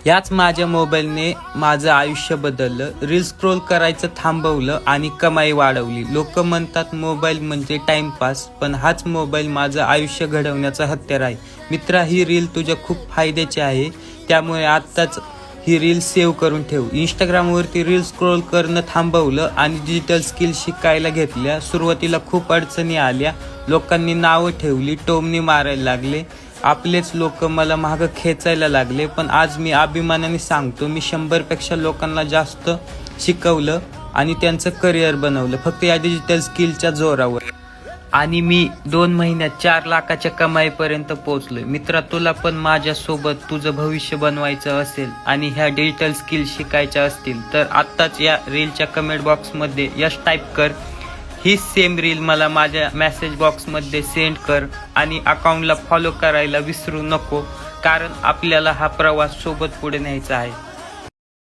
याच माझ्या मोबाईलने माझं आयुष्य बदललं. रील स्क्रोल करायचं थांबवलं आणि कमाई वाढवली. लोक म्हणतात मोबाईल म्हणजे टाइमपास, पण हाच मोबाईल माझं आयुष्य घडवण्याचा हत्यार आहे. मित्रा, ही रील तुझ्या खूप फायद्याची आहे, त्यामुळे आत्ताच ही रील सेव्ह करून ठेव. इंस्टाग्रामवरती रील स्क्रोल करणं थांबवलं आणि डिजिटल स्किल शिकायला घेतल्या. सुरुवातीला खूप अडचणी आल्या. लोकांनी नावं ठेवली, टोमणी मारायला लागले, आपलेच लोक मला मागं खेचायला लागले. पण आज मी अभिमानाने सांगतो, मी 100पेक्षा लोकांना जास्त शिकवलं आणि त्यांचं करिअर बनवलं, फक्त या डिजिटल स्किलच्या जोरावर. आणि मी 2 महिन्यात 4 लाखाच्या कमाईपर्यंत पोहोचलोय. मित्रा, तुला पण माझ्यासोबत तुझं भविष्य बनवायचं असेल आणि ह्या डिजिटल स्किल शिकायच्या असतील तर आत्ताच या रीलच्या कमेंट बॉक्समध्ये यश टाईप कर. ही सेम रील मला माझ्या मेसेज बॉक्समध्ये सेंड कर आणि अकाउंटला फॉलो करायला विसरू नको, कारण आपल्याला हा प्रवास सोबत पुढे न्यायचा आहे.